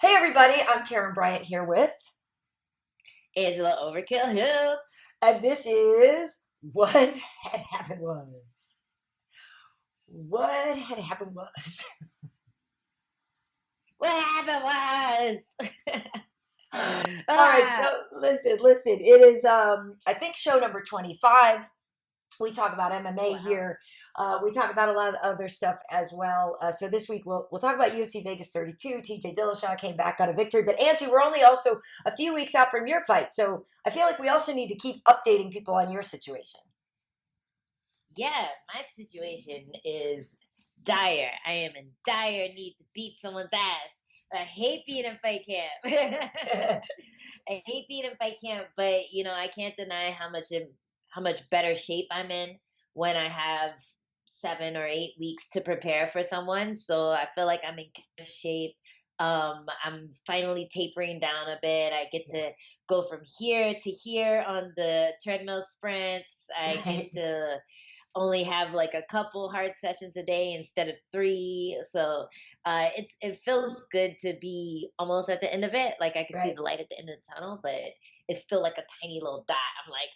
Hey everybody, I'm Karyn Bryant here with, Angela Overkill Hill. and this is What Had Happened Was. What had happened was. What happened was All right, ah, so listen. It is I think show number 25. We talk about MMA wow. here. We talk about a lot of other stuff as well. So this week we'll talk about UFC Vegas 32. TJ Dillashaw came back, got a victory. But Angie, we're only also a few weeks out from your fight, so I feel like we also need to keep updating people on your situation. Yeah, my situation is dire. I am in dire need to beat someone's ass. I hate being in fight camp. I hate being in fight camp, but I can't deny how much better shape I'm in when I have 7 or 8 weeks to prepare for someone. So I feel like I'm in good shape. I'm finally tapering down a bit. I get Yeah, to go from here to here on the treadmill sprints. I get right, to only have like a couple hard sessions a day instead of three. So it feels good to be almost at the end of it. Like I can see right. the light at the end of the tunnel, but it's still like a tiny little dot. I'm like,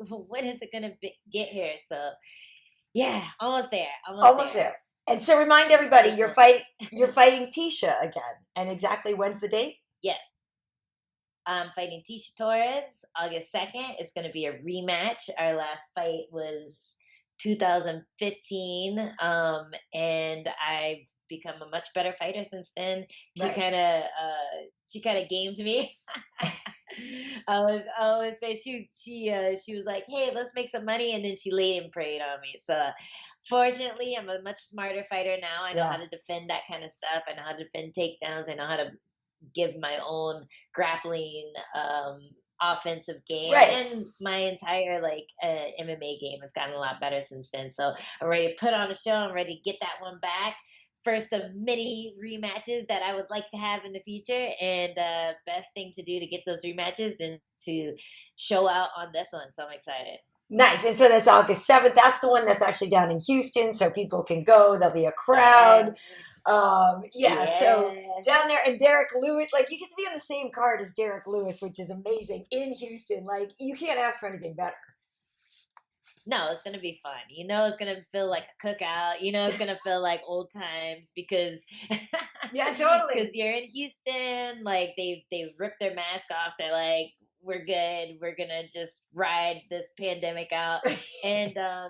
oh, when is it gonna get here? So yeah, almost there, almost Almost there. there. And so remind Just everybody stay focused. you're fighting Tisha again. And exactly when's the date? Yes. I'm fighting Tisha Torres August 2nd. It's going to be a rematch. Our last fight was 2015, and I've become a much better fighter since then. She Right. kind of she kind of gamed me. I always say she was like, "Hey, let's make some money," and then she laid and prayed on me. So, fortunately, I'm a much smarter fighter now. I know how Yeah. to defend that kind of stuff. I know how to defend takedowns. I know how to give my own grappling offensive game, Right. and my entire MMA game has gotten a lot better since then. So I'm ready to put on a show. I'm ready to get that one back for some mini rematches that I would like to have in the future. And best thing to do to get those rematches and to show out on this one. So I'm excited. Nice. And so that's August 7th. That's the one that's actually down in Houston, so people can go. There'll be a Yeah, crowd. Yeah, so yeah. down there, and Derek Lewis, like you get to be on the same card as Derek Lewis, which is amazing in Houston. Like you can't ask for anything better. No, it's gonna be fun. It's gonna feel like a cookout. It's gonna feel like old times because Yeah, because totally. you're in Houston. Like they ripped their mask off. They're like, we're good. We're gonna just ride this pandemic out. And I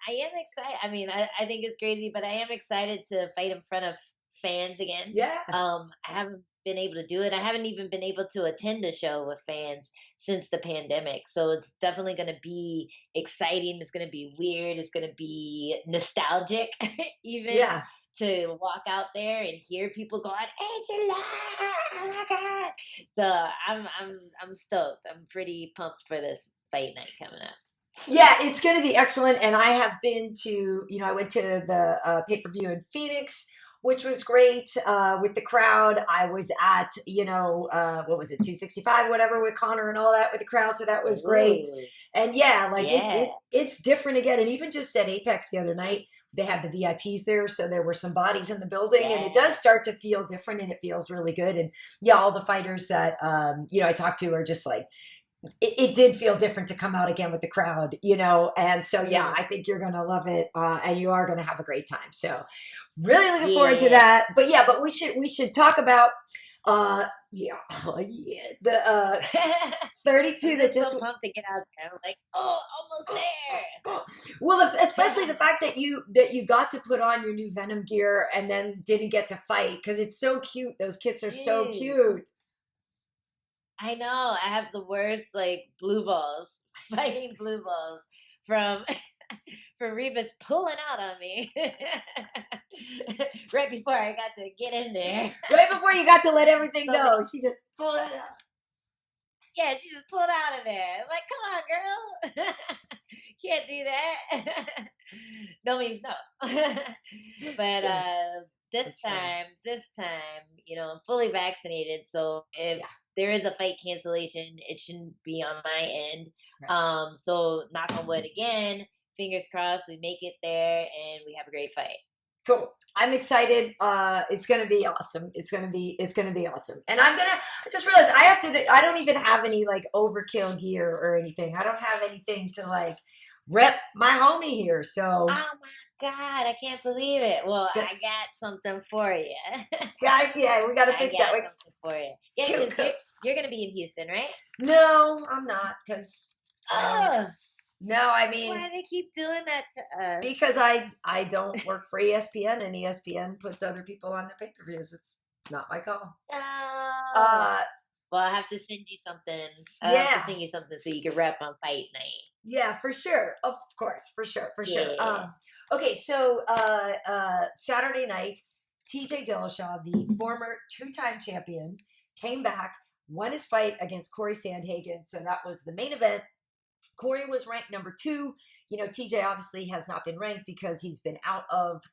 am excited. I mean, I think it's crazy, but I am excited to fight in front of fans again. Yeah. I haven't been able to do it. I haven't even been able to attend a show with fans since the pandemic. So it's definitely going to be exciting. It's going to be weird. It's going to be nostalgic, even Yeah. to walk out there and hear people going, "Angela, oh my god!" So I'm stoked. I'm pretty pumped for this fight night coming up. Yeah, it's going to be excellent. And I have been to, I went to the pay per view in Phoenix, which was great with the crowd. I was at, what was it, 265, whatever, with Connor and all that with the crowd. So that was great. Ooh, And yeah, like yeah. it's different again. And even just at Apex the other night, they had the VIPs there. So there were some bodies in the building and it does Yeah. start to feel different and it feels really good. And yeah, all the fighters that, I talked to are just like, it did feel different to come out again with the crowd, and so yeah, Mm, I think you're gonna love it, and you are gonna have a great time. So really looking forward to yeah. that. But yeah, but we should talk about yeah, oh, yeah, the I'm 32 that just so just pumped to get out there. I'm like, oh, almost well, especially the there. fact that you got to put on your new Venom gear and then didn't get to fight because it's so cute. Those kits are so Dude, cute. I know. I have the worst like blue balls, fighting blue balls from from Reba's pulling out on me right before I got to get in there. Right before you got to let everything So many. go, she just pulled it up. Yeah, she just pulled out of there. I'm like, come on, girl. Can't do that. No means no. But So this that's funny. time, I'm fully vaccinated. So if Yeah, there is a fight cancellation, it shouldn't be on my end. right. So knock on wood again. Fingers crossed we make it there and we have a great fight. Cool. I'm excited. It's gonna be awesome. It's gonna be awesome. And I just realized I don't even have any like overkill gear or anything. I don't have anything to like rep my homie here. So Oh my God, I can't believe it. Well, got, I got something for you. yeah, we gotta I fix that. got something for you. Yeah, Cool, because cool. you're gonna be in Houston, right? No, I'm not because I don't. Oh, No, I why mean do they keep doing that to us? because I don't work for ESPN and ESPN puts other people on their pay-per-views. It's not my call. No. Uh, Well, I have to send you something. I have to yeah. send you something so you can rep on fight night. Yeah, for sure. Of course, for sure, for sure. Yeah. Okay, so Saturday night, TJ Dillashaw, the former two-time champion, came back, won his fight against Cory Sandhagen. So that was the main event. Cory was ranked number 2. You know, TJ obviously has not been ranked because he's been out of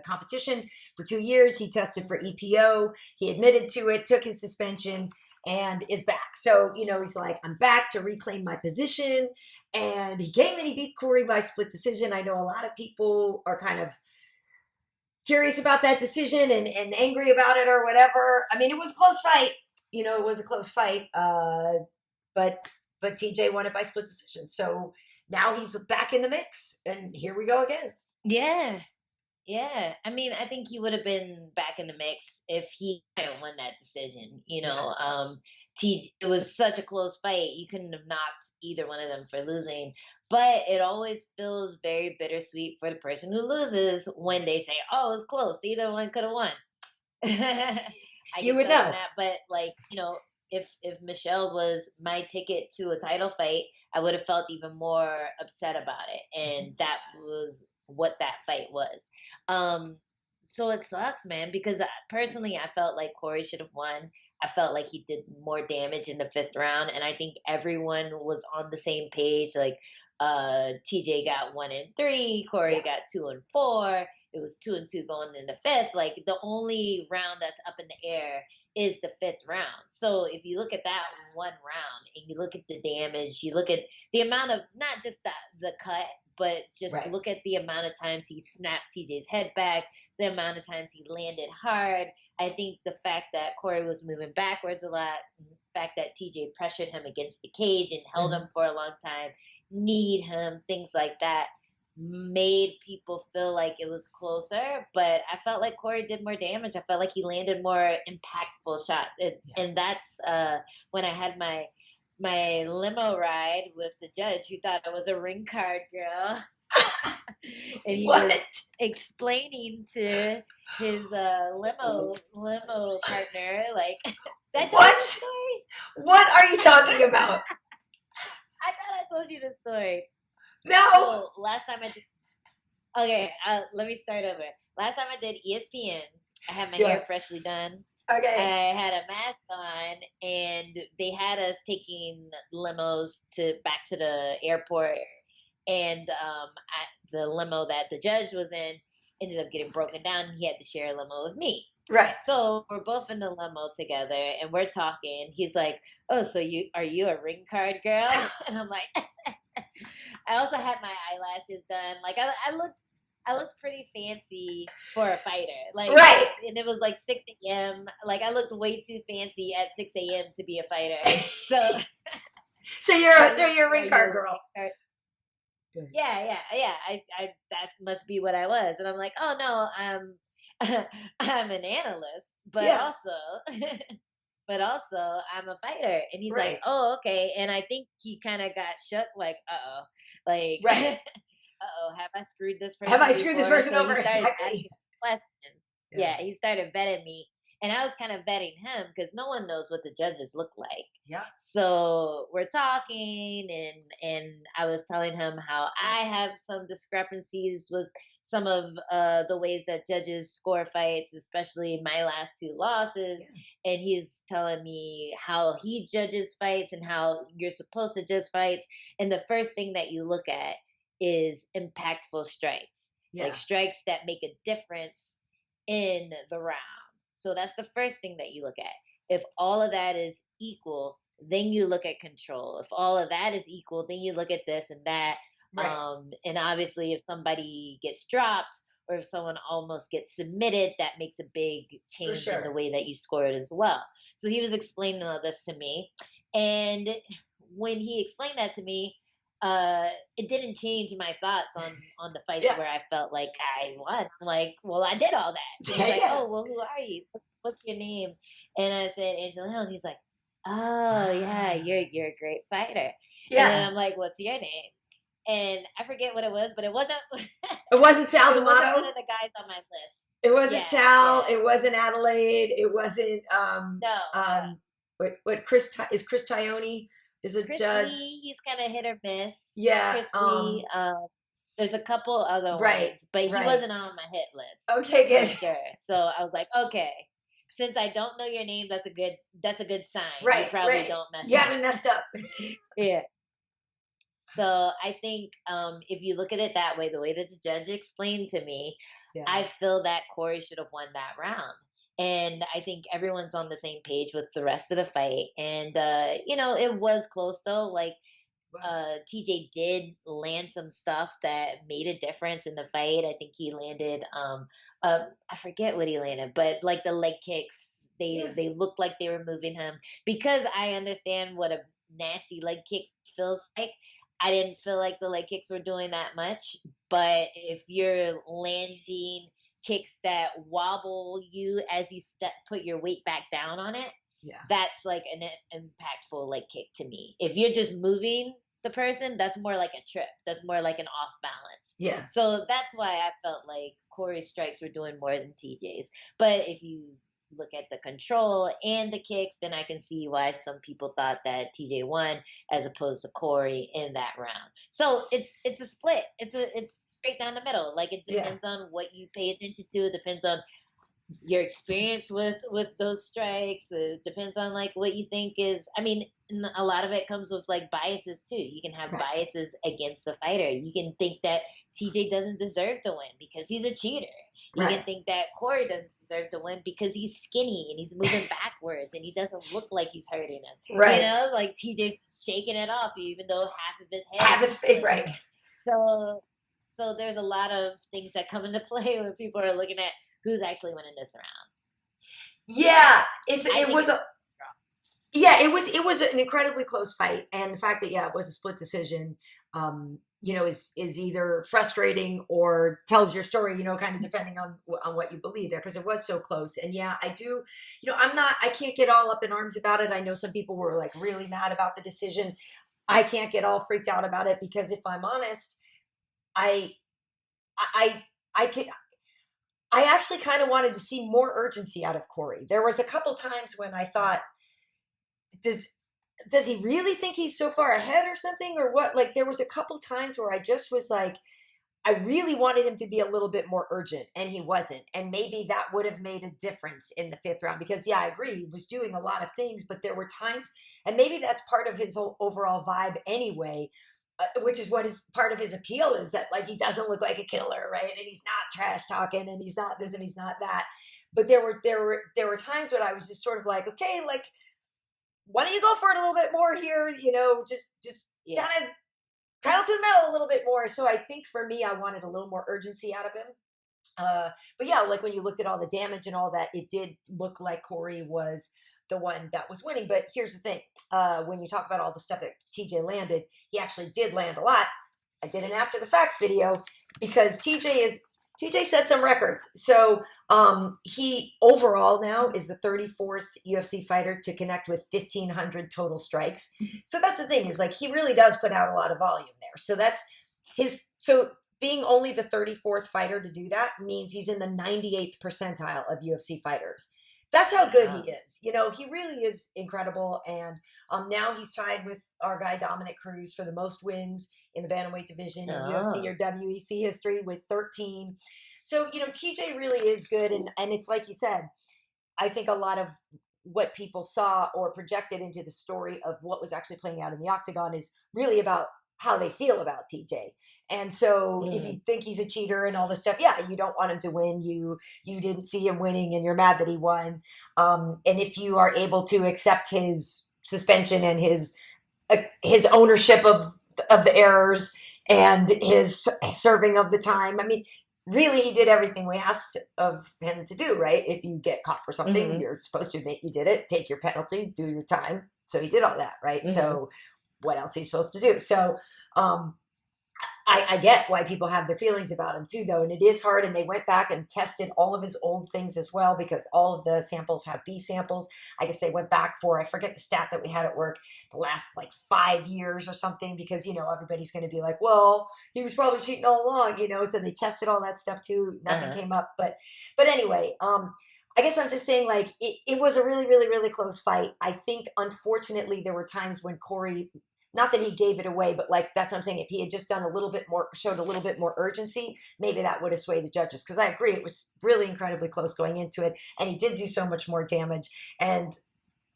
competition for 2 years. He tested for EPO. He admitted to it, took his suspension, and is back. So, you know, he's like, I'm back to reclaim my position. And he came and he beat Cory by split decision. I know a lot of people are kind of curious about that decision and angry about it or whatever. I mean, it was a close fight. You know, it was a close fight. But TJ won it by split decision. So now he's back in the mix. And here we go again. Yeah. Yeah. I mean, I think he would have been back in the mix if he hadn't won that decision. It was such a close fight. You couldn't have knocked either one of them for losing. But it always feels very bittersweet for the person who loses when they say, "Oh, it's close. Either one could have won." I You can would tell them know. that. But if Michelle was my ticket to a title fight, I would have felt even more upset about it. And that was what that fight was. Um, so it sucks, man, because personally, I felt like Cory should have won. I felt like he did more damage in the 5th round, and I think everyone was on the same page. Like, TJ got 1-3, Cory Yeah. got 2-4. It was 2-2 going in the 5th. Like, the only round that's up in the air is the 5th round. So if you look at that one round and you look at the damage, you look at the amount of not just the cut, but just Right. look at the amount of times he snapped TJ's head back, the amount of times he landed hard. I think the fact that Cory was moving backwards a lot, the fact that TJ pressured him against the cage and held Mm-hmm. him for a long time, kneed him, things like that, made people feel like it was closer. But I felt like Cory did more damage. I felt like he landed more impactful shots. And that's when I had my limo ride with the judge who thought I was a ring card girl. And he What? was explaining to his limo partner, like, did I tell you What? this story? What are you talking about? I thought I told you this story. No. So last time I did, okay, let me start over. Last time I did ESPN, I had my Yeah. hair freshly done. Okay. I had a mask on, and they had us taking limos back to the airport. And the limo that the judge was in ended up getting broken down, and he had to share a limo with me. Right. So we're both in the limo together, and we're talking. He's like, "Oh, so are you a ring card girl?" And I'm like, I also had my eyelashes done. Like, I looked pretty fancy for a fighter. Like, Right. and it was like 6 a.m. Like, I looked way too fancy at 6 a.m. to be a fighter. So So you're a ring card girl. Yeah. I that must be what I was. And I'm like, "Oh no, I'm an analyst, but Yeah. also I'm a fighter." And he's like, Right. "Oh, okay." And I think he kind of got shook, like, "Uh-oh." Like, Right. "Uh-oh, have I screwed this person Have I screwed this before?" person So over? he started Exactly. asking questions. Yeah. Yeah, he started vetting me. And I was kind of vetting him because no one knows what the judges look like. Yeah. So we're talking, and I was telling him how I have some discrepancies with some of the ways that judges score fights, especially my last 2 losses. Yeah. And he's telling me how he judges fights and how you're supposed to judge fights. And the first thing that you look at is impactful strikes, Yeah. like strikes that make a difference in the round. So that's the first thing that you look at. If all of that is equal, then you look at control. If all of that is equal, then you look at this and that. Right. And obviously, if somebody gets dropped or if someone almost gets submitted, that makes a big change in the way that you score it as well. So he was explaining all this to me. And when he explained that to me, it didn't change my thoughts on the fights where I felt like I won. I'm like, well, I did all that. So he's like, oh, well, who are you? What's your name? And I said, Angela Hill. And he's like, oh, yeah, you're a great fighter. Yeah. And then I'm like, what's your name? And I forget what it was, but it wasn't. It wasn't Sal D'Amato. It wasn't one of the guys on my list. It wasn't Sal. Yeah. It wasn't Adelaide. It wasn't. No. What Chris Tione is a judge. Lee, he's kind of hit or miss. Yeah. Chris Lee. There's a couple other ones, but he wasn't on my hit list. Okay, good. For sure. So I was like, okay. Since I don't know your name, that's a good sign. Right. You probably don't mess up. You haven't messed up. Yeah. So I think if you look at it that way, the way that the judge explained to me, I feel that Cory should have won that round. And I think everyone's on the same page with the rest of the fight. And, it was close though. Like, TJ did land some stuff that made a difference in the fight. I think he landed, I forget what he landed, but like the leg kicks, they looked like they were moving him, because I understand what a nasty leg kick feels like. I didn't feel like the leg kicks were doing that much, but if you're landing kicks that wobble you as you put your weight back down on it, that's like an impactful leg kick to me. If you're just moving the person, that's more like a trip. That's more like an off balance. Yeah. So that's why I felt like Cory's strikes were doing more than TJ's. But if you look at the control and the kicks, then I can see why some people thought that TJ won as opposed to Cory in that round. So it's a split. It's straight down the middle. Like, it depends on what you pay attention to. It depends on your experience with those strikes. It depends on like what you think is, I mean, a lot of it comes with like biases too. You can have biases against the fighter. You can think that TJ doesn't deserve to win because he's a cheater. You can think that Cory doesn't deserve to win because he's skinny and he's moving backwards and he doesn't look like he's hurting him. Right. Like TJ's shaking it off even though half of his head half is fake, right. So there's a lot of things that come into play when people are looking at who's actually winning this round. Yeah, it was an incredibly close fight, and the fact that it was a split decision, is either frustrating or tells your story, kind of depending on what you believe there, because it was so close. And I do, I can't get all up in arms about it. I know some people were like really mad about the decision. I can't get all freaked out about it because if I'm honest, I actually kind of wanted to see more urgency out of Cory. There was a couple times when I thought, does he really think he's so far ahead or something or what? Like, there was a couple times where I just was like, I really wanted him to be a little bit more urgent, and he wasn't. And maybe that would have made a difference in the fifth round because, I agree, he was doing a lot of things, but there were times, and maybe that's part of his whole overall vibe anyway, which is what is part of his appeal is that, like, he doesn't look like a killer, right? And he's not trash talking, and he's not this and he's not that. But there were times when I was just sort of like, okay, like, why don't you go for it a little bit more here? Just kind of pedal to the metal a little bit more. So I think for me, I wanted a little more urgency out of him. But like when you looked at all the damage and all that, it did look like Cory was the one that was winning. But here's the thing. When you talk about all the stuff that TJ landed, he actually did land a lot. I did an after the facts video because TJ set some records. So he overall now is the 34th UFC fighter to connect with 1,500 total strikes. So that's the thing is like he really does put out a lot of volume there. So that's so being only the 34th fighter to do that means he's in the 98th percentile of UFC fighters. That's how good he is. He really is incredible. And now he's tied with our guy Dominic Cruz for the most wins in the bantamweight division in UFC or WEC history with 13. So, TJ really is good. And it's like you said, I think a lot of what people saw or projected into the story of what was actually playing out in the octagon is really about how they feel about TJ. And so if you think he's a cheater and all this stuff, you don't want him to win. You didn't see him winning and you're mad that he won. And if you are able to accept his suspension and his ownership of the errors and his serving of the time, I mean, really he did everything we asked of him to do, right? If you get caught for something, Mm-hmm. you're supposed to admit you did it, take your penalty, do your time. So he did all that, right? Mm-hmm. So what else he's supposed to do? So um, I get why people have their feelings about him too, though, and it is hard. And they went back and tested all of his old things as well because all of the samples have B samples. I guess they went back for, I forget the stat that we had at work, the last like 5 years or something, because everybody's going to be like, well, he was probably cheating all along, So they tested all that stuff too. Nothing Uh-huh. came up, but anyway, I guess I'm just saying, like, it was a really, really, really close fight. I think, unfortunately, there were times when Cory, not that he gave it away, but like that's what I'm saying. If he had just done a little bit more, showed a little bit more urgency, maybe that would have swayed the judges. Because I agree, it was really incredibly close going into it, and he did do so much more damage. And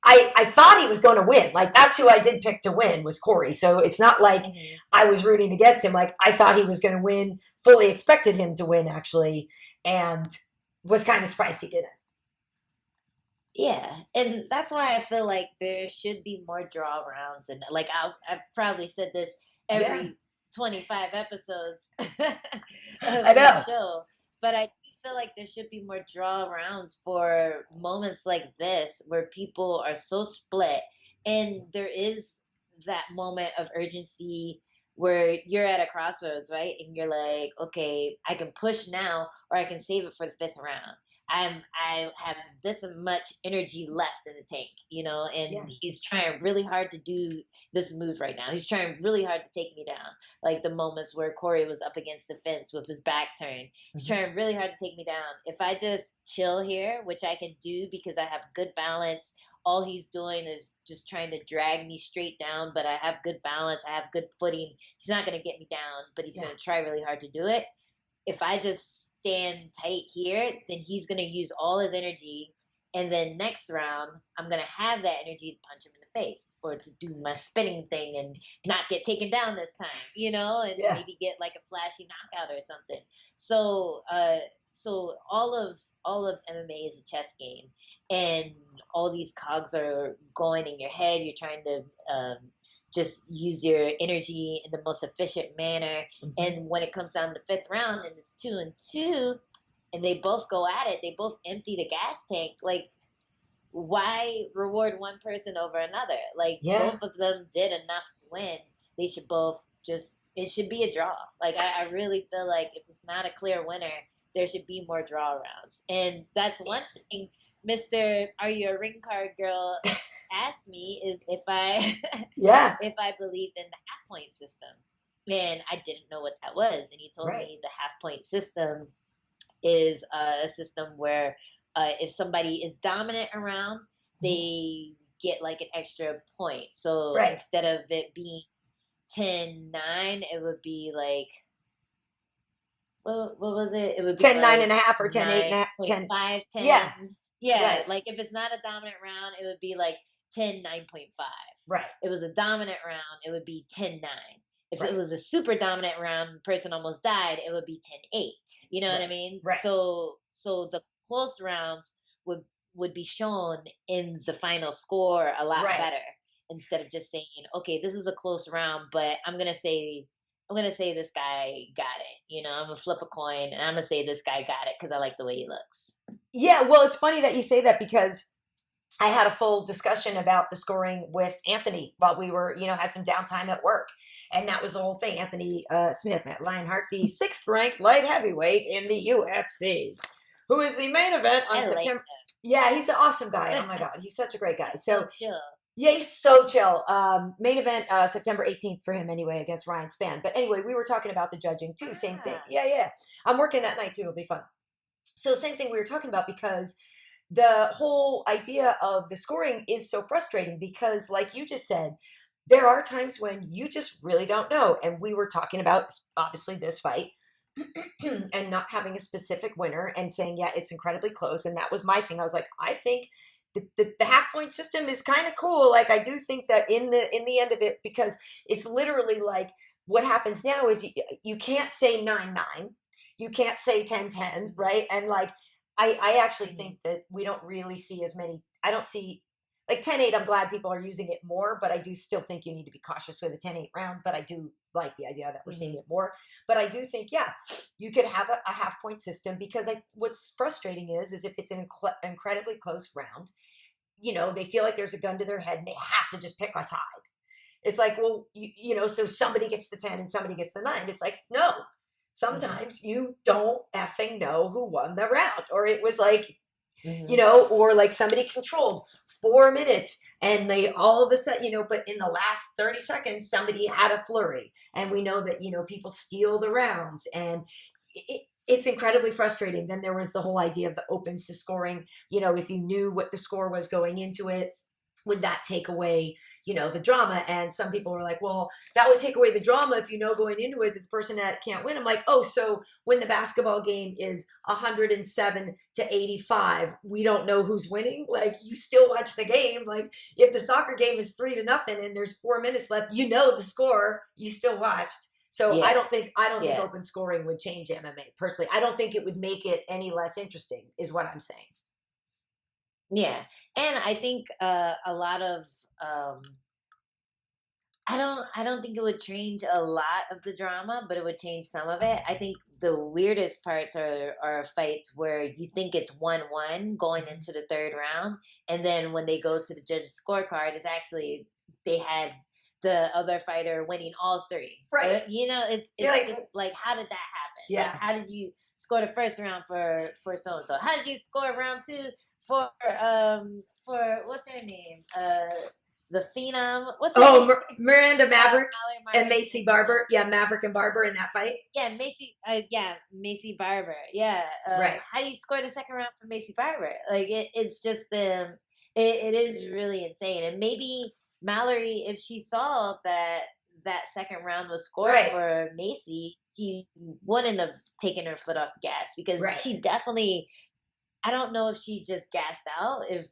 I thought he was going to win. Like that's who I did pick to win was Cory. So it's not like Mm-hmm. I was rooting against him. Like I thought he was going to win. Fully expected him to win actually, and was kind of surprised he didn't. Yeah, and that's why I feel like there should be more draw rounds, and like I've probably said this Yeah, every 25 episodes of I this know. show, but I do feel like there should be more draw rounds for moments like this where people are so split, and there is that moment of urgency where you're at a crossroads, right? And you're like, okay, I can push now, or I can save it for the fifth round. I have this much energy left in the tank, and Yeah. he's trying really hard to do this move right now. He's trying really hard to take me down. Like the moments where Cory was up against the fence with his back turned. He's Mhm. trying really hard to take me down. If I just chill here, which I can do because I have good balance, all he's doing is just trying to drag me straight down, but I have good balance, I have good footing. He's not going to get me down, but he's Yeah. going to try really hard to do it. If I just stand tight here, then he's going to use all his energy. And then next round, I'm going to have that energy to punch him in the face or to do my spinning thing and not get taken down this time, and Yeah. maybe get like a flashy knockout or something. So all of MMA is a chess game, and all these cogs are going in your head. You're trying to just use your energy in the most efficient manner. Mhm. And when it comes down to the fifth round and it's 2-2, and they both go at it, they both empty the gas tank. Like, why reward one person over another? Like, Yeah. both of them did enough to win. They should both just, it should be a draw. Like, I really feel like if it's not a clear winner, there should be more draw rounds. And that's one thing Mr. Are You a Ring Card Girl asked me is if I Yeah. if I believed in the half point system. And I didn't know what that was. And he told Right. me the half point system is a system where if somebody is dominant around, Mhm. they get like an extra point. So Right. instead of it being 10-9, it would be like, what was it? It would be 10, 9 like and a half or 10, 8 and a half, 10. 9.5, 10. Yeah. Yeah, Right. like if it's not a dominant round, it would be like 10, 9.5. Right. It was a dominant round, it would be 10-9. If it Right. was a super dominant round, the person almost died, it would be 10-8. You know what I Right. mean? Right. So the close rounds would be shown in the final score a lot Right. better instead of just saying, okay, this is a close round, but I'm gonna say this guy got it. I'm gonna flip a coin and I'm gonna say this guy got it because I like the way he looks. Yeah. Well, it's funny that you say that because I had a full discussion about the scoring with Anthony while we were, had some downtime at work. And that was the whole thing. Anthony Smith, Matt Lionheart, the sixth ranked light heavyweight in the UFC, who is the main event on I like September. Yeah, he's an awesome guy. Oh my God. He's such a great guy. he's So so chill. yeah, he's so chill. Main event September 18th for him anyway against Ryan Spann. But anyway, we were talking about the judging too. Same thing. Ah. Yeah, yeah. I'm working that night too. It'll be fun. So same thing we were talking about because the whole idea of the scoring is so frustrating because like you just said, there are times when you just really don't know. And we were talking about obviously this fight and not having a specific winner and saying, yeah, it's incredibly close. And that was my thing. I was like, I think the half point system is kind of cool. Like I do think that in the end of it, because it's literally like what happens now is you can't say 9-9, you can't say 10-10, right? And like I actually Mhm. think that we don't really see as many. I don't see like 10-8, I'm glad people are using it more, but I do still think you need to be cautious with a 10-8 round. But I do like the idea that we're seeing it more. But I do think, yeah, you could have a half point system, because what's frustrating is if it's an incredibly close round, they feel like there's a gun to their head and they have to just pick a side. It's like, well, so somebody gets the 10 and somebody gets the 9. It's like, no, sometimes you don't effing know who won the round. Or it was like, or like somebody controlled 4 minutes and they all of a sudden, but in the last 30 seconds, somebody had a flurry. And we know that, people steal the rounds, and it's incredibly frustrating. Then there was the whole idea of the open scoring. If you knew what the score was going into it, would that take away, the drama? And some people were like, well, that would take away the drama if going into it, the person that can't win. I'm like, oh, so when the basketball game is 107-85, we don't know who's winning? Like, you still watch the game. Like, if the soccer game is 3-0 and there's 4 minutes left, the score, you still watched. So I don't think open scoring would change MMA personally. I don't think it would make it any less interesting, is what I'm saying. Yeah, and I think a lot of I don't think it would change a lot of the drama, but it would change some of it. I think the weirdest parts are fights where you think it's 1-1 going into the third round, and then when they go to the judge's scorecard, it's actually they had the other fighter winning all 3. Right. It's just like, how did that happen? Yeah. Like, how did you score the first round for so and so? How did you score round 2 for what's her name? The Phenom. What's her name? Miranda, Maverick, and Macy, Barber. Yeah, Maverick and Barber in that fight. Yeah, Macy. Macy Barber. Yeah. Right. How do you score the second round for Macy Barber? Like, it's just it is really insane. And maybe Mallory, if she saw that second round was scored for Macy, she wouldn't have taken her foot off the gas, because she definitely. I don't know if she just gassed out, if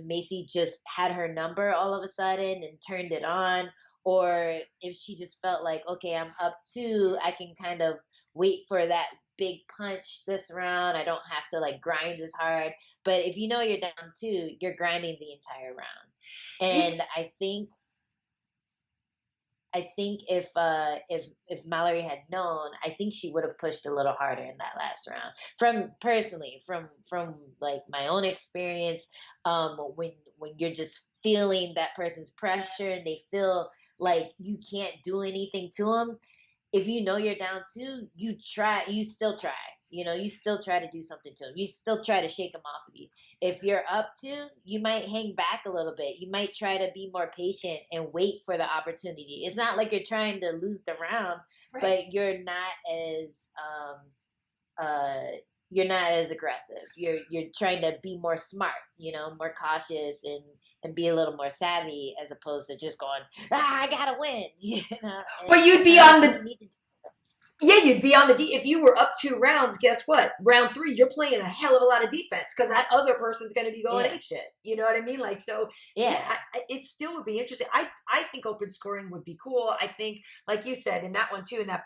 Macy just had her number all of a sudden and turned it on, or if she just felt like, okay, I'm up 2, I can kind of wait for that big punch this round. I don't have to like grind as hard. But if you're down 2, you're grinding the entire round. And I think if Mallory had known, I think she would have pushed a little harder in that last round. From like my own experience, when you're just feeling that person's pressure and they feel like you can't do anything to them, if you're down 2, you still try. You still try to do something to them. You still try to shake them off of you. If you're up 2, you might hang back a little bit. You might try to be more patient and wait for the opportunity. It's not like you're trying to lose the round, but you're not as aggressive. You're trying to be more smart, more cautious and be a little more savvy, as opposed to just going, I gotta win, But you'd be on the you'd be on the if you were up 2 rounds. Guess what? Round 3, you're playing a hell of a lot of defense, because that other person's going to be going ape shit. You know what I mean? Like, so it still would be interesting. I think open scoring would be cool. I think, like you said, in that one too, in that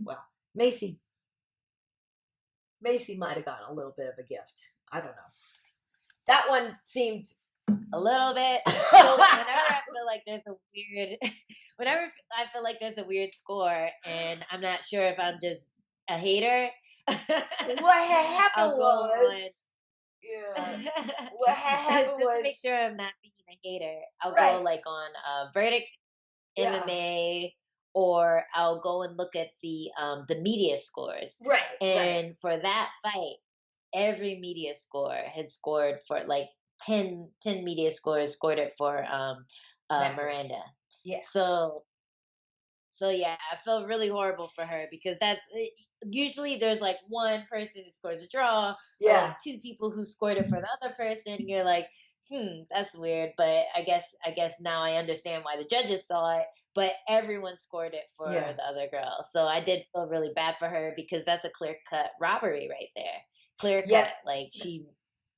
well, Macy might have gotten a little bit of a gift. I don't know. That one seemed a little bit. So whenever I feel like there's a weird score and I'm not sure if I'm just a hater. What happened was what happened just was, to make sure I'm not being a hater, I'll go like on Verdict MMA, or I'll go and look at the media scores. And for that fight, every media score had scored for like 10 media scores scored it for Miranda. Yeah. So yeah, I felt really horrible for her, because that's usually there's like one person who scores a draw, or like 2 people who scored it for the other person. And you're like, that's weird. But I guess now I understand why the judges saw it. But everyone scored it for the other girl. So I did feel really bad for her, because that's a clear-cut robbery right there. Clear-cut. Like, she,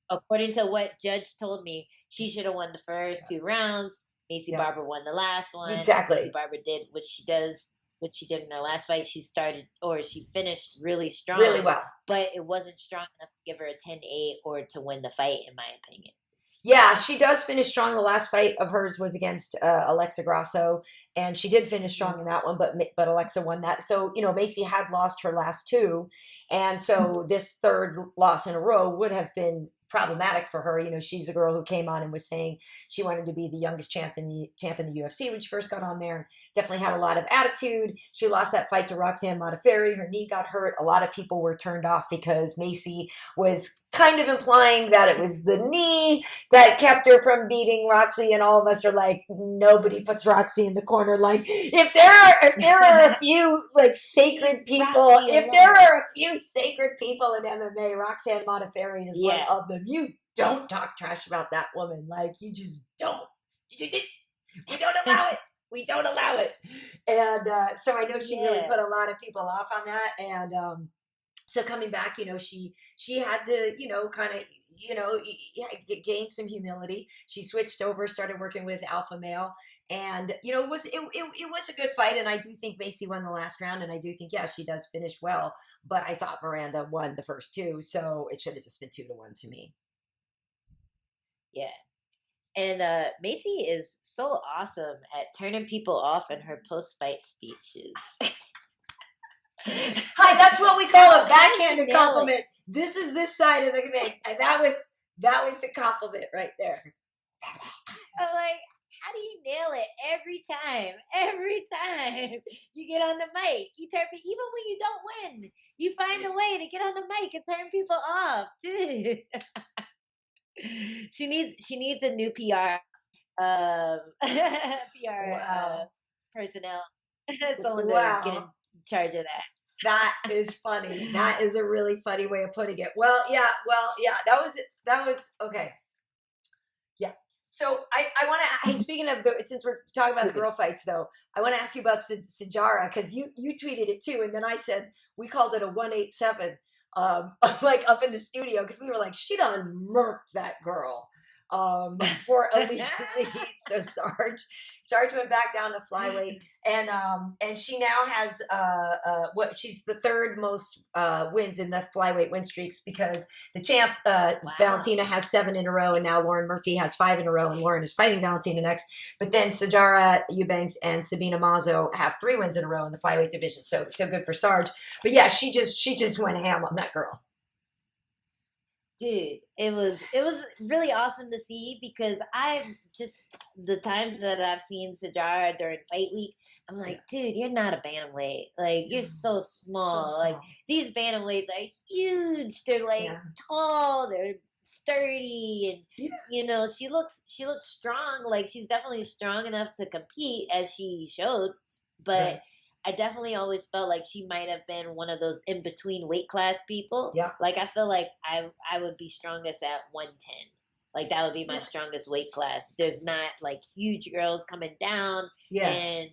according to what judge told me, she should have won the first 2 rounds. Macy Barber won the last one. Exactly. Macy Barber did what she did in her last fight. She finished really strong. Really well. But it wasn't strong enough to give her a 10-8 or to win the fight, in my opinion. Yeah, she does finish strong. The last fight of hers was against Alexa Grasso, and she did finish strong in that one. But Alexa won that. So Macy had lost her last two, and so this third loss in a row would have been problematic for her. She's a girl who came on and was saying she wanted to be the youngest champ in the UFC when she first got on there. Definitely had a lot of attitude. She lost that fight to Roxanne Modafferi. Her knee got hurt. A lot of people were turned off because Macy was kind of implying that it was the knee that kept her from beating Roxy, and all of us are like, nobody puts Roxy in the corner. Like, if there are a few like sacred people, if there are a few sacred people in MMA, Roxanne Modafferi is one of them. You don't talk trash about that woman. Like, you just don't. We don't allow it. We don't allow it. And so I know she really put a lot of people off on that. And so coming back, she had to, kind of, gain some humility. She switched over, started working with Alpha Male, and it was a good fight. And I do think Macy won the last round, and I do think she does finish well. But I thought Miranda won the first two, so it should have just been 2-1 to me. Yeah. And Macy is so awesome at turning people off in her post-fight speeches. Hi, that's what we call a backhanded compliment. This is this side of the thing, and that was the compliment right there. I'm like, how do you nail it every time? Every time you get on the mic, you turn even when you don't win, you find a way to get on the mic and turn people off, too. She needs a new PR personnel. Someone to get in charge of that. That is funny. That is a really funny way of putting it. Well, yeah. That was okay. Yeah. So I want to. Speaking of since we're talking about the girl fights, though, I want to ask you about Sijara, because you tweeted it too, and then I said we called it a 187. Like up in the studio, because we were like, she done murked that girl. For Elise Reed. So Sarge went back down to flyweight, and she now has she's the third most wins in the flyweight win streaks, because the champ Valentina has 7 in a row, and now Lauren Murphy has 5 in a row, and Lauren is fighting Valentina next. But then Sijara Eubanks and Sabina Mazo have 3 wins in a row in the flyweight division. So good for Sarge. But yeah, she just went ham on that girl. Dude, it was really awesome to see, because I've just, the times that I've seen Sijara during fight week, I'm like, dude, you're not a bantamweight. Like, you're so small. Like, these bantamweights are huge. They're like tall. They're sturdy, and she looks strong. Like, she's definitely strong enough to compete, as she showed. But right. I definitely always felt like she might have been one of those in-between weight class people. Yeah. Like, I feel like I would be strongest at 110. Like, that would be my strongest weight class. There's not, like, huge girls coming down. Yeah. And,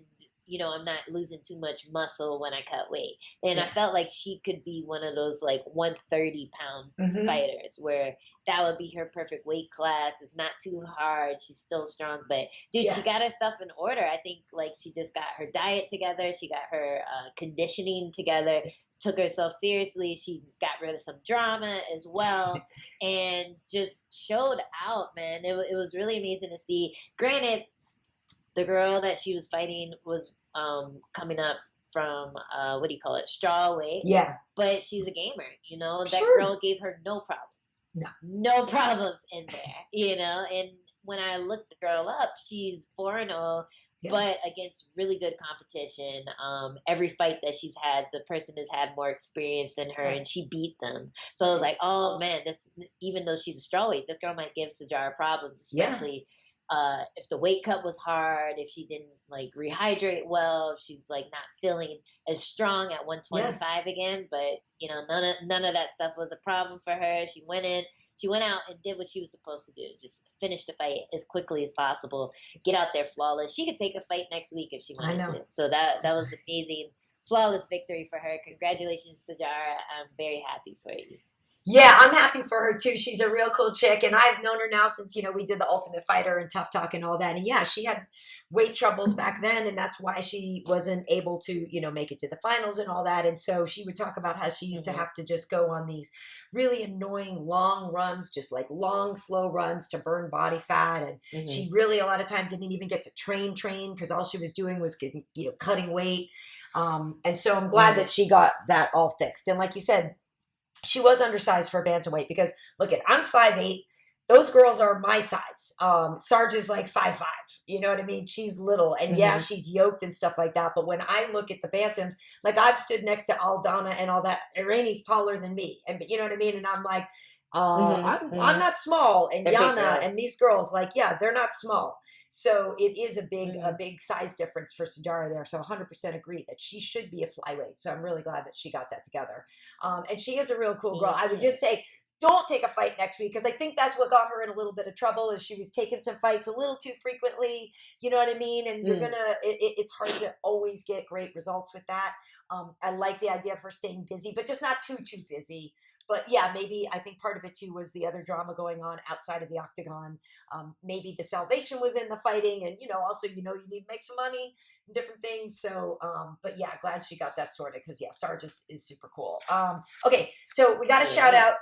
I'm not losing too much muscle when I cut weight. And I felt like she could be one of those, like, 130-pound fighters, where that would be her perfect weight class. It's not too hard. She's still strong. But, dude, she got her stuff in order. I think, like, she just got her diet together. She got her conditioning together, took herself seriously. She got rid of some drama as well, and just showed out, man. It was really amazing to see. Granted, the girl that she was fighting was coming up from what do you call it, strawweight. Yeah. But she's a gamer, That girl gave her no problems. No problems in there, And when I looked the girl up, she's 4-0, but against really good competition. Every fight that she's had, the person has had more experience than her, and she beat them. So I was like, oh man, even though she's a strawweight, this girl might give Sijara problems, especially if the weight cut was hard, if she didn't like rehydrate well, if she's like not feeling as strong at 125 again. But none of that stuff was a problem for her. She went out and did what she was supposed to do. Just finish the fight as quickly as possible. Get out there flawless. She could take a fight next week if she wanted to. So that was amazing. Flawless victory for her. Congratulations, Sijara. I'm very happy for you. Yeah, I'm happy for her too. She's a real cool chick, and I've known her now since we did the Ultimate Fighter and Tough Talk and all that. And yeah, she had weight troubles back then, and that's why she wasn't able to make it to the finals and all that. And so she would talk about how she used to Hmm. have to just go on these really annoying long runs, just like long, slow runs to burn body fat. And Hmm. she really a lot of time didn't even get to train because all she was doing was getting cutting weight. And so I'm glad Hmm. that she got that all fixed. And like you said, she was undersized for bantamweight because look at I'm 5'8". Those girls are my size. Sarge is like 5'5". You know what I mean? She's little, and yeah, Hmm. she's yoked and stuff like that. But when I look at the bantams, like I've stood next to Aldana and all that. Irani's taller than me, and you know what I mean. And I'm like, Hmm. I'm Hmm. not small, and They're big Yana and girls. these girls, like yeah, they're not small. So it is a Hmm. big size difference for Sijara there. So 100% agree that she should be a flyweight. So I'm really glad that she got that together. And she is a real cool girl. I would Yeah. just say, don't take a fight next week because I think that's what got her in a little bit of trouble is she was taking some fights a little too frequently. You know what I mean? And you're Mm. gonna, it's hard to always get great results with that. I like the idea of her staying busy, but just not too busy. But yeah, maybe I think part of it too was the other drama going on outside of the octagon. Maybe the salvation was in the fighting, and also you need to make some money and different things. So, but yeah, glad she got that sorted because yeah, Sarge is super cool. Okay, so we got a shout Great. out.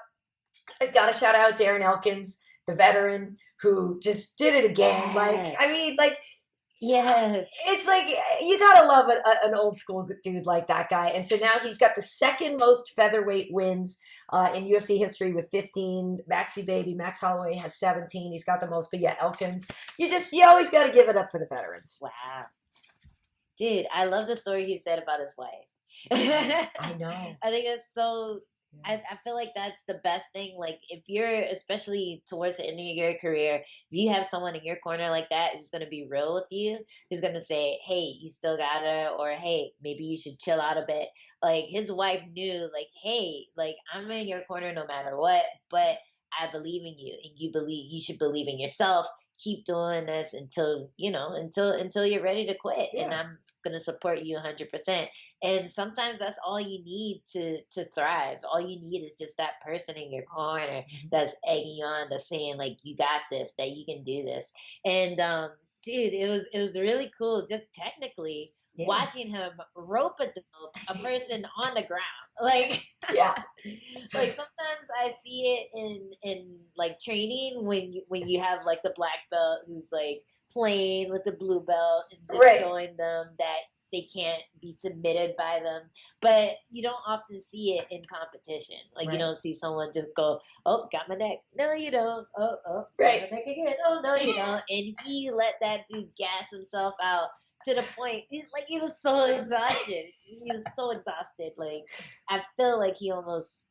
I got to shout out Darren Elkins, the veteran who just did it again. Like, I Yes. mean, like Yes. it's like you gotta love an old school dude like that guy. And so now he's got the second most featherweight wins in UFC history with 15. Maxie baby Max Holloway has 17. He's got the most. But yeah, Elkins, you always got to give it up for the veterans. Wow. Dude, I love the story he said about his wife. Yeah, I I know. think it's so. Yeah, I feel like that's the best thing. Like, if you're, especially towards the end of your career, if you have someone in your corner like that who's going to be real with you, who's going to say, hey, you still gotta, or hey, maybe you should chill out a bit. Like, his wife knew, like, hey, like, I'm in your corner no matter what, but I believe in you, and you should believe in yourself. Keep doing this until until you're ready to quit, and yeah, I'm gonna support you 100%. And sometimes that's all you need to thrive. All you need is just that person in your corner mhm, that's egging you on, that's saying like, you got this, that you can do this. And dude, it was really cool just technically yeah, watching him rope a person on the ground. Like, yeah. like sometimes I see it in like training when you have like the black belt who's like playing with the blue belt and just Right, showing them that they can't be submitted by them. But you don't often see it in competition. Like, you right, don't see someone just go, oh, got my neck. No, you don't. Oh, got right. my neck again. Oh, no, you don't. And he let that dude gas himself out to the point, like, he was so exhausted. He was so exhausted. Like, I feel like he almost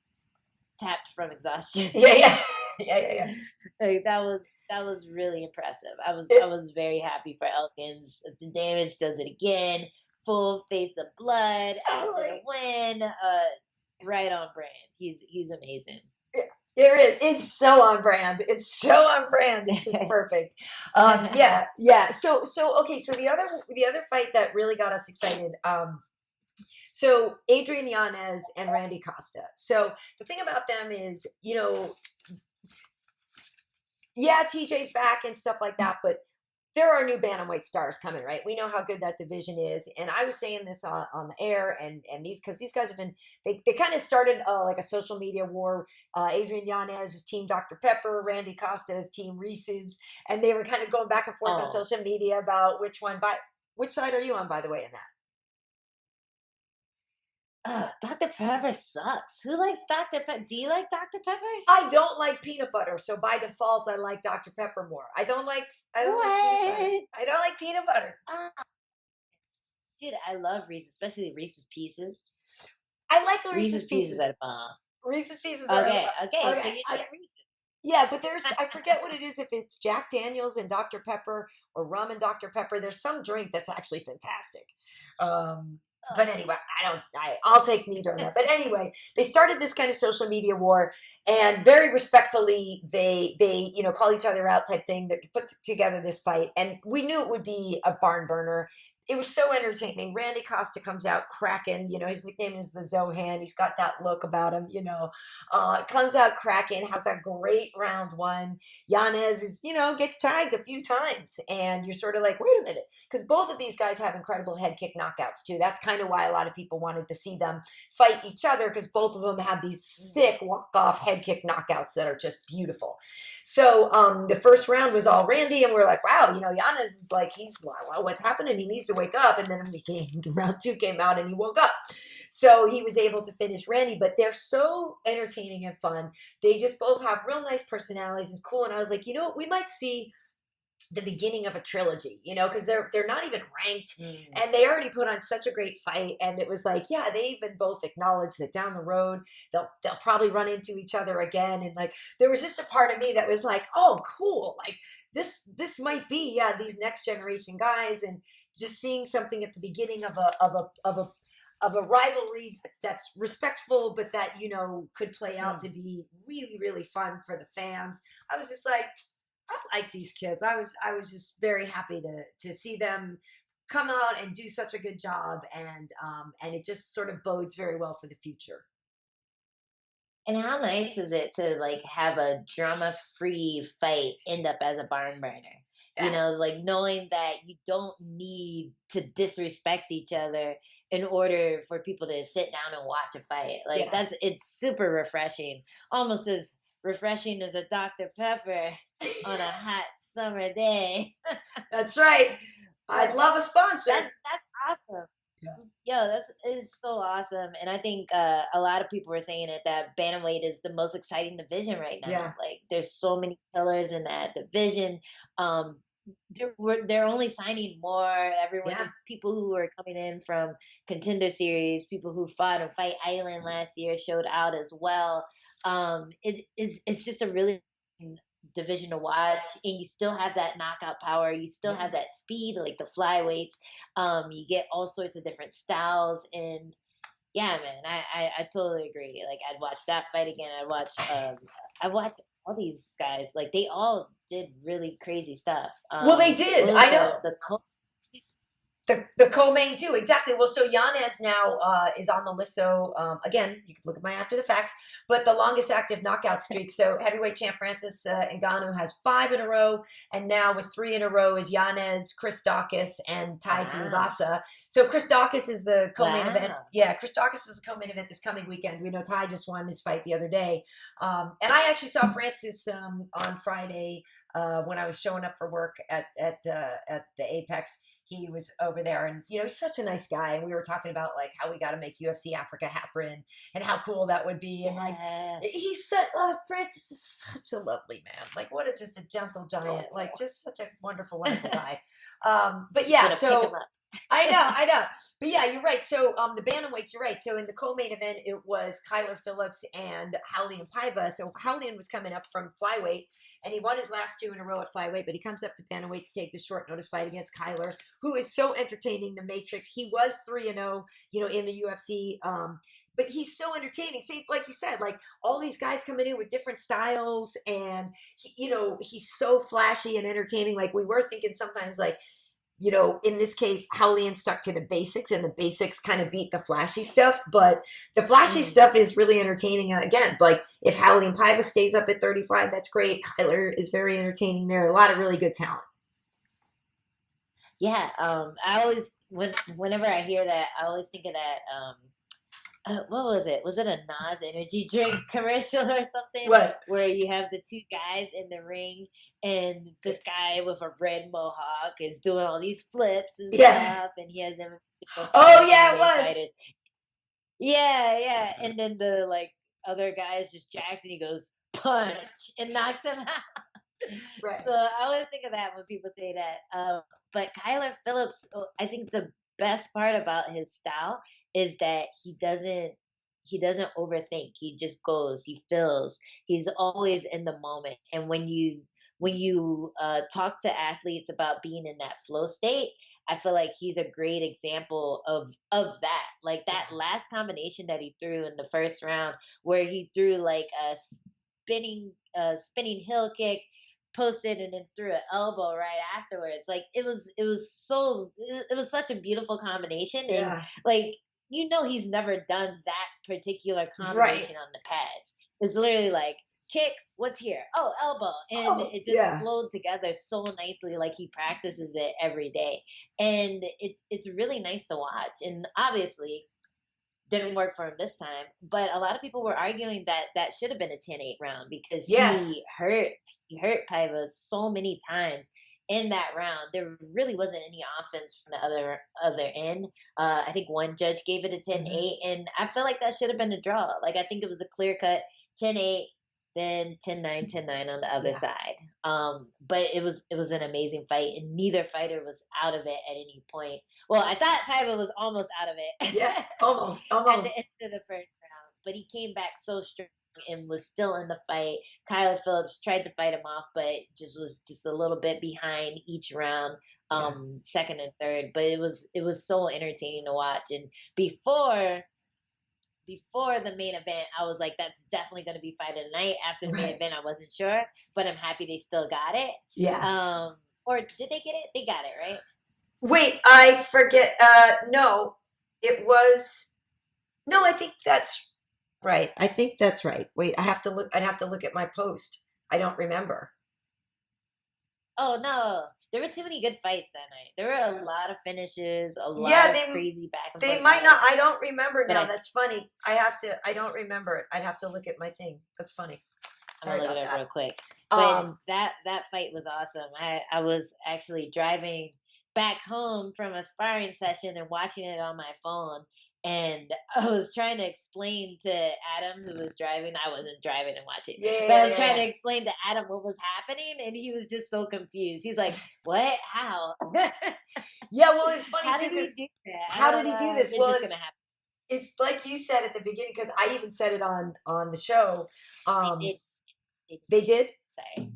tapped from exhaustion. Yeah, yeah, yeah, yeah, yeah. Like, that was really impressive. I was I It, was very happy for Elkins. The damage does it again. Full face of blood after the totally. win. Right on brand. He's amazing. There is. It's so on brand. It's so on brand. It's just perfect. Yeah, yeah. So okay. So the other fight that really got us excited. So Adrian Yanez and Randy Costa. So the thing about them is, yeah, TJ's back and stuff like that, but there are new bantamweight stars coming, right? We know how good that division is, and I was saying this on the air, and these guys have been they kind of started like a social media war. Adrian Yanez, his team Dr Pepper, Randy Costa, his team Reese's, and they were kind of going back and forth on Oh, social media about which one. By which side are you on, by the way, in that? Dr. Pepper sucks. Who likes Dr. Pepper? Do you like Dr. Pepper? I don't like peanut butter, so by default, I like Dr Pepper more. I don't like peanut butter. What? I don't like peanut butter. Ah, dude, I love Reese's, especially Reese's Pieces. I like the Reese's Reese's Pieces Pieces. are bomb. Reese's Pieces are Okay, so okay. you Okay. like Reese's. Yeah, but I forget what it is, if it's Jack Daniels and Dr. Pepper or rum and Dr. Pepper. There's some drink that's actually fantastic. But anyway, I'll take neither of that. But anyway, they started this kind of social media war, and very respectfully, they call each other out type thing. That put together this fight, and we knew it would be a barn burner. it was so entertaining. Randy Costa comes out cracking. His nickname is the Zohan. He's got that look about him. Comes out cracking. Has a great round one. Yanez is, gets tagged a few times, and you're sort of like, wait a minute, because both of these guys have incredible head kick knockouts too. That's kind of why a lot of people wanted to see them fight each other, because both of them have these sick walk-off head kick knockouts that are just beautiful. So the first round was all Randy, and we're like, wow, Yanez is like, he's like, well, what's happening? He needs to wake up. And then round two came out, and he woke up. So he was able to finish Randy, but they're so entertaining and fun. They just both have real nice personalities. It's cool. And I was like, we might see the beginning of a trilogy, because they're not even ranked, and they already put on such a great fight. And it was like, yeah, they even both acknowledged that down the road they'll probably run into each other again. And like, there was just a part of me that was like, oh, cool, like this might be these next generation guys, and just seeing something at the beginning of a rivalry that's respectful, but that could play out to be really, really fun for the fans. I was just like, I like these kids. I was just very happy to see them come out and do such a good job, and it just sort of bodes very well for the future. And how nice is it to like have a drama-free fight end up as a barn burner? Yeah. Like knowing that you don't need to disrespect each other in order for people to sit down and watch a fight. Like Yeah. it's super refreshing. Almost as refreshing as a Dr. Pepper on a hot summer day. That's right. I'd love a sponsor. That's awesome. Yeah, is so awesome. And I think a lot of people were saying it, that bantamweight is the most exciting division right now. Yeah. Like there's so many pillars in that division. They're only signing more. Everyone, people who are coming in from Contender Series, people who fought on Fight Island last year showed out as well. It's just a really division to watch, and you still have that knockout power, you still have that speed, like the flyweights. You get all sorts of different styles, and yeah, man, I totally agree. Like I'd watch that fight again. I watched all these guys, like they all did really crazy stuff. Well, they did. I know. The co-main too, exactly. Well, so Yanez now is on the list. So again, you can look at my after the facts, but the longest active knockout streak. So heavyweight champ Francis Ngannou has 5 in a row, and now with 3 in a row is Yanez, Chris Daukaus, and Tai Tuivasa. So Chris Daukaus is the co-main event. Yeah, Chris Daukaus is the co-main event this coming weekend. We know Tai just won his fight the other day, and I actually saw Francis on Friday when I was showing up for work at the Apex. He was over there, and he's such a nice guy, and we were talking about like how we got to make UFC Africa happen and how cool that would be. And like he said, Francis is such a lovely man, like what just a gentle giant, like just such a wonderful guy. But yeah, so I know. But yeah, you're right. So the bantamweights, you're right. So in the co-main event, it was Kyler Phillips and Raulian Paiva. So Raulian was coming up from flyweight, and he won his last 2 in a row at flyweight, but he comes up to bantamweight to take the short notice fight against Kyler, who is so entertaining, the Matrix. He was 3-0, in the UFC. But he's so entertaining. Same, like you said, like all these guys coming in with different styles, and he's so flashy and entertaining. Like we were thinking sometimes, like, in this case, Raulian stuck to the basics, and the basics kind of beat the flashy stuff. But the flashy stuff is really entertaining. And again, like if Raulian Paiva stays up at 35, that's great. Kyler is very entertaining there. A lot of really good talent. Yeah, I always whenever I hear that, I always think of that. What was it? Was it a Nas energy drink commercial or something? What? Where you have the 2 guys in the ring, and this guy with a red mohawk is doing all these flips and stuff, and he has them. Oh yeah, it was. Yeah, and then the like other guy is just jacked, and he goes punch and knocks him out. Right. So I always think of that when people say that. But Kyler Phillips, I think the best part about his style is that he doesn't overthink. He just goes, he feels, he's always in the moment. And when you talk to athletes about being in that flow state, I feel like he's a great example of that. Like that last combination that he threw in the first round, where he threw like a spinning heel kick, posted and then threw an elbow right afterwards. Like it was such a beautiful combination. And Yeah. like, he's never done that particular Right. combination on the pads. It's literally like kick, what's here? Oh, elbow. And Oh, it just yeah. flowed together so nicely, like he practices it every day. And it's really nice to watch. And obviously didn't work for him this time. But a lot of people were arguing that that should have been a 10-8 round because Yes. he hurt Paiva so many times in that round. There really wasn't any offense from the other end. I think one judge gave it a 10-8, and I feel like that should have been a draw. Like I think it was a clear cut 10-8, then 10-9, 10-9 on the other Yeah. side. But it was an amazing fight, and neither fighter was out of it at any point. Well, I thought Paiva was almost out of it Yeah. Almost. at the Almost. end of the first round, but he came back so strong and was still in the fight. Kyler Phillips tried to fight him off, but was just a little bit behind each round, Yeah. second and third. But it was so entertaining to watch. And before the main event, I was like, that's definitely going to be fight of the night. After the main Right. event, I wasn't sure, but I'm happy they still got it. Yeah. Or did they get it? They got it, right? Wait, I forget. No, it was. No, I think that's right. I think that's right. Wait, I have to look. I'd have to look at my post. I don't remember. Oh no, there were too many good fights that night. There were a lot of finishes, a lot Yeah, of crazy back and they forth might not. fights. I don't remember But now. That's funny. I have to. I don't remember it. I'd have to look at my thing. That's funny. I'm Sorry gonna look about it up that. real quick. But Um. that fight was awesome. I was actually driving back home from a sparring session and watching it on my phone. And I was trying to explain to Adam, who was driving. I wasn't driving and watching, Yeah. but Yeah. I was Yeah. trying to Yeah. explain to Adam what was happening, and he was just so confused. He's like, "What? How? Yeah. Well, it's funny How too did he because do that? I how don't did he do know. this? It's Well, just gonna happen." it's like you said at the beginning because I even said it on the show. They Um. did. They They did. did. Sorry.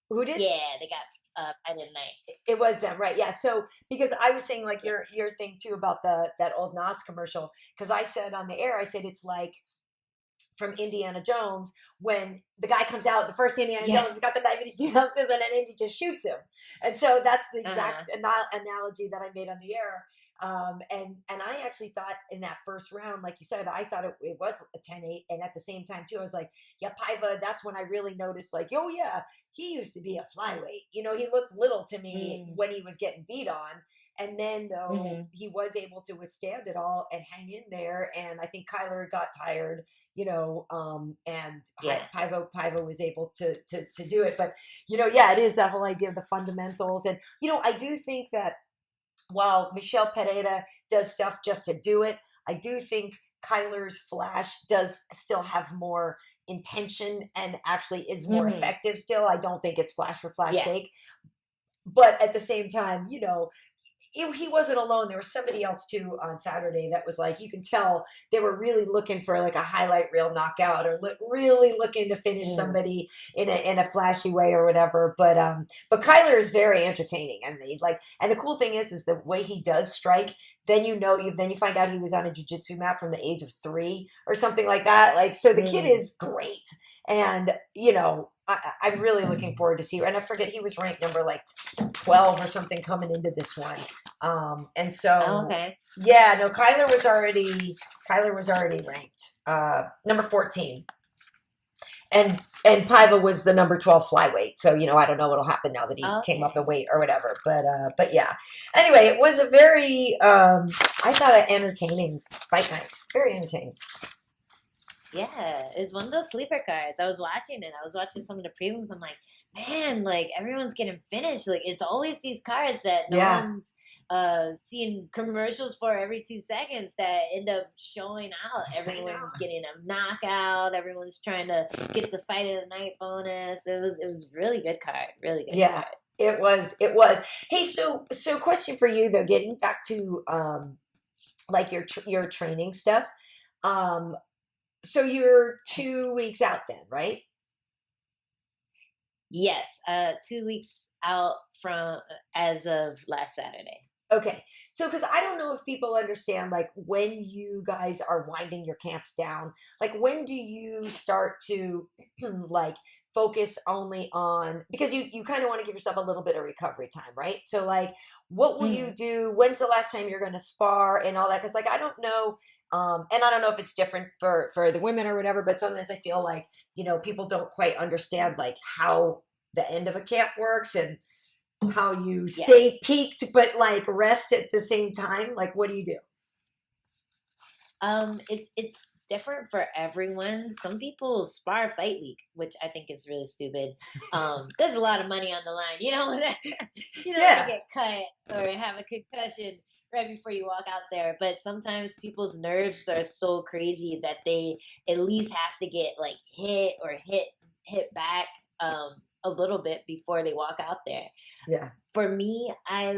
Who did? Yeah, they got fight of the night. It was them, right? Yeah. So because I was saying like your thing too about that old Nas commercial, because I said on the air, I said it's like from Indiana Jones when the guy comes out, the first Indiana Jones Yes. has got the knife and he shoots him, and then Indy just shoots him. And so that's the Uh-huh. exact analogy that I made on the air. And I actually thought in that first round, like you said, I thought it was a 10-8. And at the same time, too, I was like, yeah, Paiva, that's when I really noticed, like, oh, yeah, he used to be a flyweight. You know, he looked little to me Mm. when he was getting beat on. And then, though, Mm-hmm. he was able to withstand it all and hang in there. And I think Kyler got tired, you know, and Yeah. Paiva was able to do it. But, you know, yeah, it is that whole idea of the fundamentals. And, you know, I do think that while Michelle Pereira does stuff just to do it, I do think Kyler's flash does still have more intention and actually is more Mm-hmm. effective still. I don't think it's flash for flash Yeah. sake. But at the same time, you know, he wasn't alone. There was somebody else too on Saturday that was like, you can tell they were really looking for like a highlight reel knockout or really looking to finish Mm. somebody in a flashy way or whatever. But Kyler is very entertaining. I mean, like, and the cool thing is the way he does strike. Then then you find out he was on a jiu-jitsu mat from the age of 3 or something like that. Like, so the kid Mm. is great, and you know. I'm really looking forward to see her. And I forget he was ranked number like 12 or something coming into this one. And Oh, so, okay. yeah, no, Kyler was already ranked, number 14. And Paiva was the number 12 flyweight. So, you know, I don't know what'll happen now that he came up Okay. in weight or whatever. But yeah. Anyway, it was a very, I thought an entertaining fight night. Very entertaining. Yeah, it's one of those sleeper cards. I was watching it. I was watching some of the prelims. I'm like, man, like everyone's getting finished. Like it's always these cards that no Yeah. one's seeing commercials for every 2 seconds that end up showing out. I know. Everyone's getting a knockout. Everyone's trying to get the fight of the night bonus. It was really good card. Really good Yeah, card. it was. It was. Hey, so question for you though, getting back to like your training stuff. Um, so you're 2 weeks out then, right? Yes, 2 weeks out from as of last Saturday. Okay. So, because I don't know if people understand, like, when you guys are winding your camps down, like, when do you start to, like, focus only on, because you kind of want to give yourself a little bit of recovery time, right? So, like, what will you Mhm. do? When's the last time you're going to spar and all that? Because, like, I don't know, and I don't know if it's different for the women or whatever, but sometimes I feel like, people don't quite understand, like, how the end of a camp works and how you Yeah. stay peaked but like rest at the same time. Like, what do you do? It's different for everyone. Some people spar fight week, which I think is really stupid. There's a lot of money on the line. You don't want to, you don't want to Yeah. get cut or have a concussion right before you walk out there. But sometimes people's nerves are so crazy that they at least have to get like hit or hit back a little bit before they walk out there. Yeah. For me, I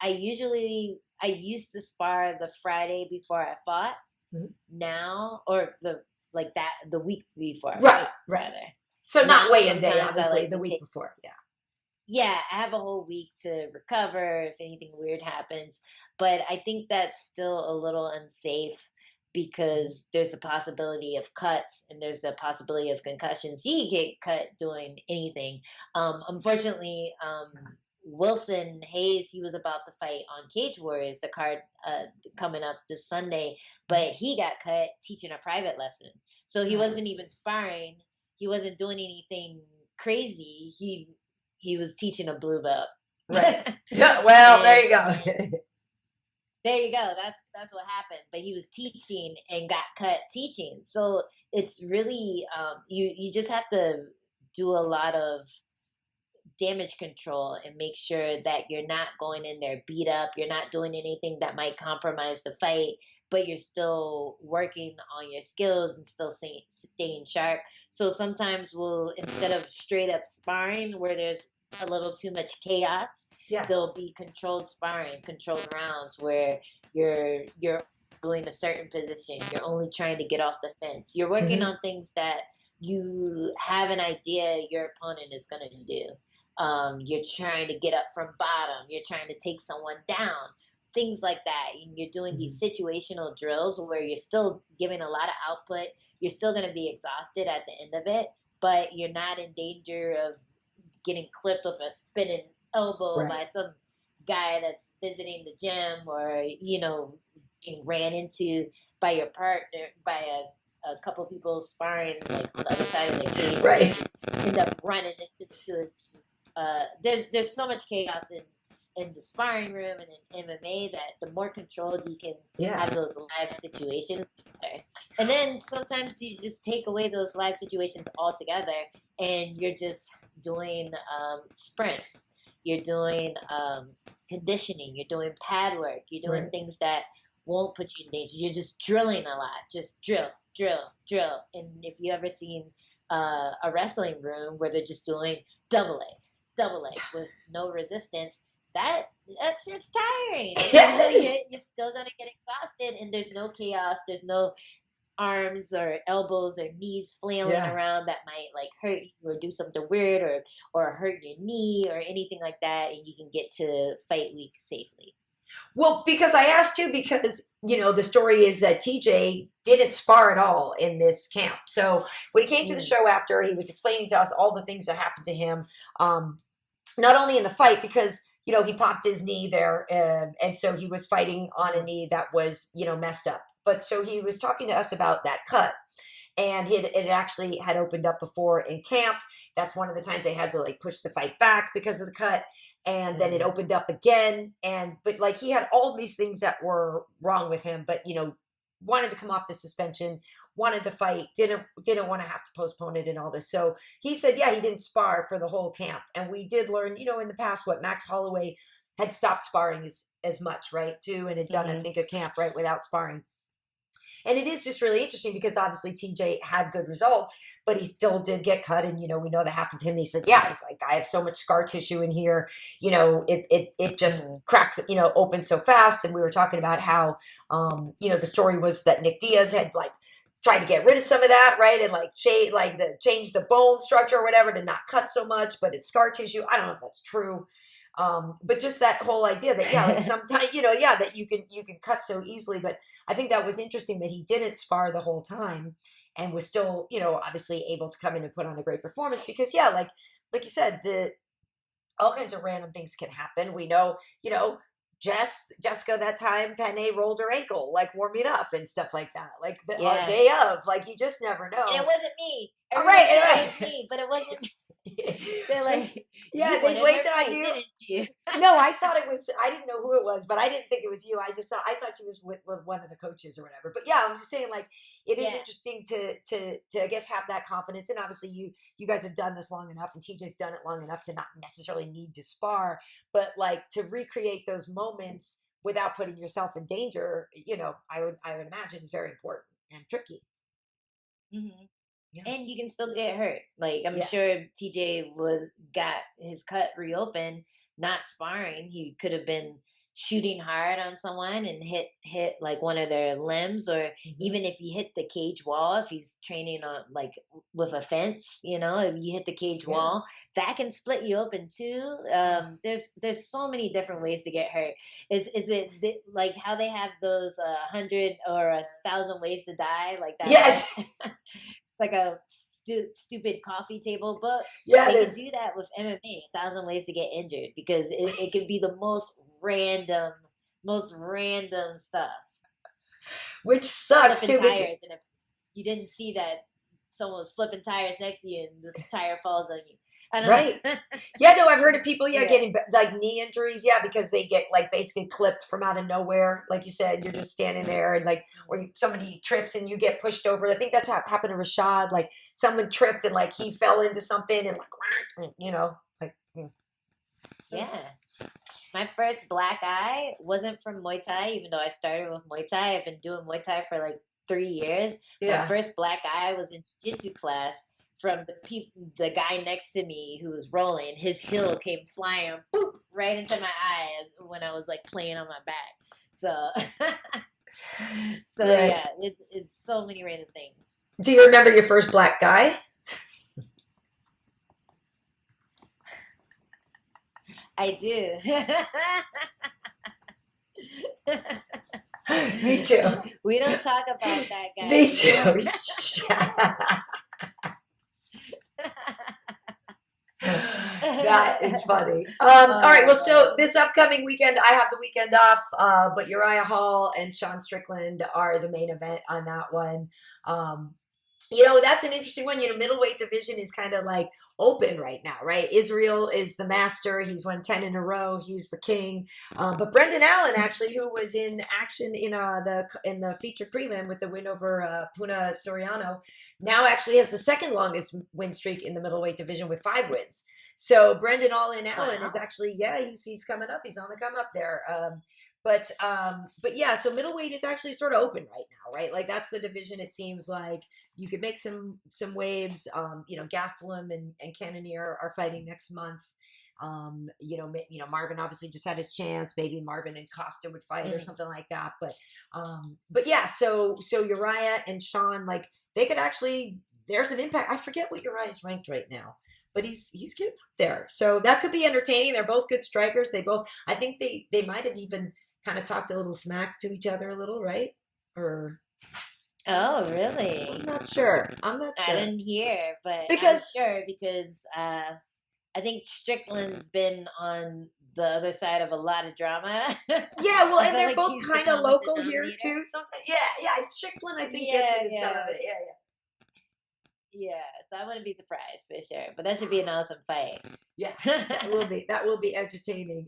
used to spar the Friday before I fought. Mhm. Now, or the week before I Right. fought, Right. rather. So not Now weigh-in day, sometimes I obviously, like the to week take, before. Yeah. yeah, I have a whole week to recover if anything weird happens. But I think that's still a little unsafe because there's the possibility of cuts and there's the possibility of concussions. You can get cut doing anything. Unfortunately, Wilson Hayes, he was about to fight on Cage Warriors, the card coming up this Sunday, but he got cut teaching a private lesson. So he Oh, wasn't even jeez. sparring. He wasn't doing anything crazy. He was teaching a blue belt. Right. Yeah. Well, there and you go. there you go. That's what happened. But he was teaching and got cut teaching. So it's really you just have to do a lot of damage control and make sure that you're not going in there beat up. You're not doing anything that might compromise the fight, but you're still working on your skills and still staying sharp. So sometimes we'll, instead of straight up sparring where there's a little too much chaos, Yeah. there'll be controlled sparring, controlled rounds where you're doing a certain position. You're only trying to get off the fence. You're working Hmm. on things that you have an idea your opponent is going to do. You're trying to get up from bottom. You're trying to take someone down. Things like that. And you're doing Hmm. these situational drills where you're still giving a lot of output. You're still going to be exhausted at the end of it, but you're not in danger of getting clipped with a spinning elbow Right. by some guy that's visiting the gym, or being ran into by your partner, by a couple people sparring like on the other side of the cage, and they Right. just end up running into there's so much chaos in the sparring room and in MMA that the more controlled you can Yeah. have those live situations, the better. And then sometimes you just take away those live situations altogether, and you're just doing sprints. You're doing conditioning. You're doing pad work. You're doing Right. things that won't put you in danger. You're just drilling a lot. Just drill, drill, drill. And if you ever seen a wrestling room where they're just doing double double leg with no resistance, that shit's tiring. You're still gonna get exhausted, and there's no chaos. There's no arms or elbows or knees flailing Yeah. around that might like hurt you or do something weird or hurt your knee or anything like that, and you can get to fight week safely. Well, because I asked you because, the story is that TJ didn't spar at all in this camp. So when he came to the Mm. show after, he was explaining to us all the things that happened to him. Not only in the fight, because he popped his knee there, and so he was fighting on a knee that was messed up, but so he was talking to us about that cut, and it actually had opened up before in camp. That's one of the times they had to like push the fight back because of the cut, and then it Mm. opened up again, and but like he had all these things that were wrong with him, but wanted to come off the suspension, wanted to fight, didn't want to have to postpone it and all this. So he said, yeah, he didn't spar for the whole camp. And we did learn, in the past, what Max Holloway had stopped sparring as much, right, too, and had done, I Mm-hmm. think, a camp, right, without sparring. And it is just really interesting because obviously TJ had good results, but he still did get cut. And, we know that happened to him. And he said, yeah, he's like, I have so much scar tissue in here. It just Mm-hmm. cracks, open so fast. And we were talking about how, the story was that Nick Diaz had like tried to get rid of some of that, right? And like change the bone structure or whatever to not cut so much, but it's scar tissue. I don't know if that's true. But just that whole idea that, yeah, like sometimes, that you can cut so easily. But I think that was interesting that he didn't spar the whole time and was still, obviously able to come in and put on a great performance because, yeah, like you said, all kinds of random things can happen. We know, Jessica, that time Penny rolled her ankle, like warming up and stuff like that. Like the day of, like you just never know. And it wasn't me. All right, it was me, but it wasn't. They're like, they blamed it on you. Didn't you? No, I thought it was. I didn't know who it was, but I didn't think it was you. I thought she was with one of the coaches or whatever. But yeah, I'm just saying, like, it is interesting to I guess have that confidence. And obviously, you guys have done this long enough, and TJ's done it long enough to not necessarily need to spar, but like to recreate those moments without putting yourself in danger. I would imagine is very important and tricky. Mm-hmm. Yeah. And you can still get hurt. Like I'm sure TJ got his cut reopened, not sparring. He could have been shooting hard on someone and hit like one of their limbs, or even if he hit the cage wall, if he's training on like with a fence, if you hit the cage wall, that can split you open too. There's so many different ways to get hurt. Is it like how they have those 100 or 1,000 ways to die, like that? Yes. Like a stupid coffee table book. Yeah, they can do that with MMA, 1,000 ways to get injured, because it can be the most random stuff. Which sucks flipping too. Tires, and if you didn't see that someone was flipping tires next to you and the tire falls on you. Right. Yeah, no, I've heard of people, getting like knee injuries, because they get like basically clipped from out of nowhere. Like you said, you're just standing there and like, or somebody trips and you get pushed over. I think that's how it happened to Rashad. Like someone tripped and like he fell into something and like, Yeah. My first black eye wasn't from Muay Thai, even though I started with Muay Thai. I've been doing Muay Thai for like 3 years. Yeah. My first black eye was in jiu-jitsu class. From the guy next to me who was rolling, his heel came flying, boop, right into my eye when I was like playing on my back. So, yeah, it's so many random things. Do you remember your first black guy? I do. Me too. We don't talk about that guy. Me too. That is funny. All right. Well, so this upcoming weekend, I have the weekend off, but Uriah Hall and Sean Strickland are the main event on that one. That's an interesting one. Middleweight division is kind of like open right now, right? Israel is the master. He's won 10 in a row. He's the king. But Brendan Allen, actually, who was in action in the featured prelim with the win over Puna Soriano, now actually has the second longest win streak in the middleweight division with 5 wins. So Brendan Allen is actually, he's coming up. He's on the come up there. But yeah, so middleweight is actually sort of open right now, right? Like that's the division. It seems like you could make some waves. Gastelum and Cannonier are fighting next month. Marvin obviously just had his chance. Maybe Marvin and Costa would fight or something like that. But yeah, so Uriah and Sean, like they could actually. There's an impact. I forget what Uriah's ranked right now, but he's getting up there. So that could be entertaining. They're both good strikers. I think they might have even kind of talked a little smack to each other a little, right? Or oh, really? I'm not sure. I didn't hear, but I'm sure because I think Strickland's been on the other side of a lot of drama. Yeah, well, and they're both kind of local here too. Sometimes, yeah. Strickland, I think gets into some of it. Yeah, so I wouldn't be surprised for sure. But that should be an awesome fight. Yeah, that will be entertaining.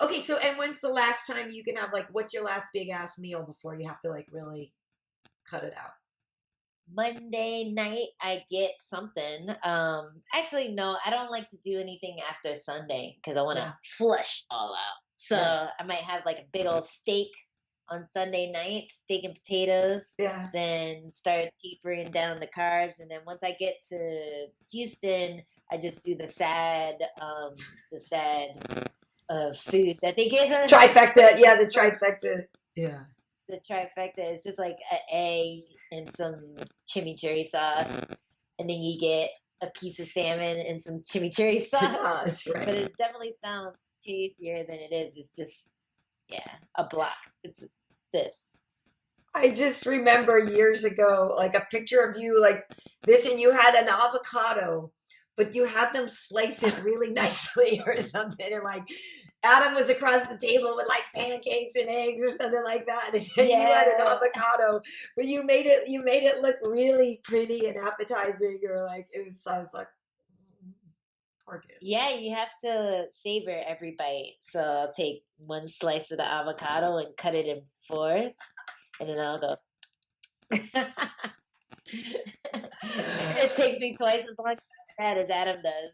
Okay, so and when's the last time you can have what's your last big ass meal before you have to really cut it out? Monday night I get something. Actually no, I don't like to do anything after Sunday because I want to flush all out. So I might have a big old steak on Sunday night, steak and potatoes. Yeah. Then start tapering down the carbs, and then once I get to Houston, I just do the sad food that they give us. Trifecta, yeah, the trifecta. Yeah. The trifecta is just like an egg and some chimichurri sauce, and then you get a piece of salmon and some chimichurri sauce. Right. But it definitely sounds tastier than it is. It's just, a block. It's this. I just remember years ago, like a picture of you like this, and you had an avocado, but you had them slice it really nicely or something. And like Adam was across the table with like pancakes and eggs or something like that. And you had an avocado, but you made it look really pretty and appetizing, or like it was, I was like, poor kid. Yeah, you have to savor every bite. So I'll take one slice of the avocado and cut it in fours, and then I'll go. It takes me twice as long as Adam does.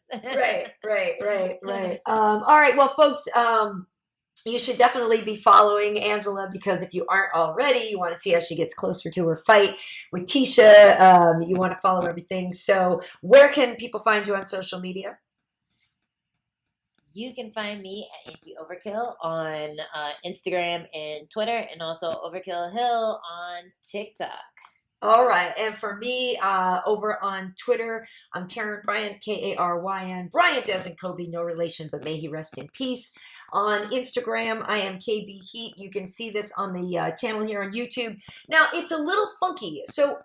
Right. All right, well, folks, you should definitely be following Angela, because if you aren't already, you want to see how she gets closer to her fight with Tisha. You want to follow everything. So where can people find you on social media? You can find me at Angie Overkill on Instagram and Twitter, and also Overkill Hill on TikTok. All right. And for me, over on Twitter, I'm Karyn Bryant, Karyn. Bryant as in Kobe, no relation, but may he rest in peace. On Instagram, I am KB Heat. You can see this on the channel here on YouTube. Now, it's a little funky. So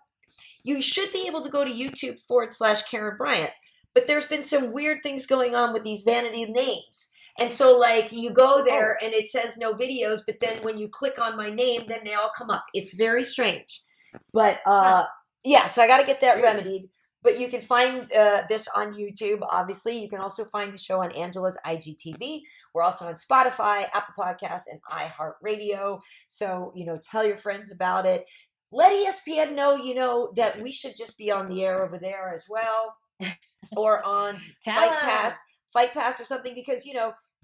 you should be able to go to YouTube/Karyn Bryant. But there's been some weird things going on with these vanity names. And so, like, you go there and it says no videos, but then when you click on my name, then they all come up. It's very strange. But, so I got to get that remedied. But you can find this on YouTube, obviously. You can also find the show on Angela's IGTV. We're also on Spotify, Apple Podcasts, and iHeartRadio. So, tell your friends about it. Let ESPN know, that we should just be on the air over there as well. Or on Fight Pass or something, because,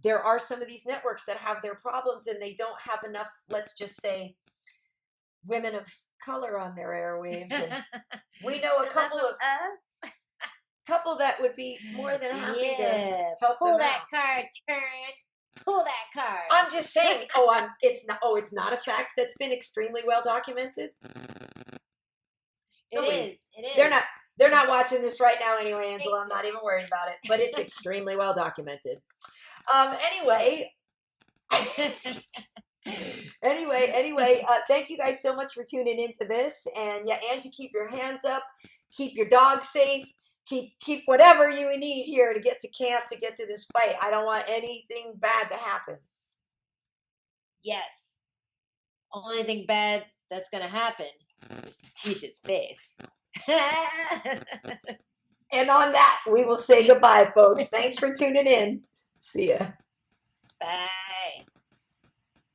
there are some of these networks that have their problems and they don't have enough, let's just say, women of color on their airwaves. And we know a couple of us. Couple that would be more than happy to help pull them that out. card, Karyn. Pull that card. I'm just saying. It's not a fact that's been extremely well documented. It is. They're not watching this right now anyway, Angela. I'm not even worried about it. But it's extremely well documented. Anyway, thank you guys so much for tuning into this. And Angie, keep your hands up. Keep your dog safe. Keep whatever you need here to get to camp, to get to this fight. I don't want anything bad to happen. Yes. Only thing bad that's going to happen is Tisha's face. And on that, we will say goodbye, folks. Thanks for tuning in. See ya. Bye.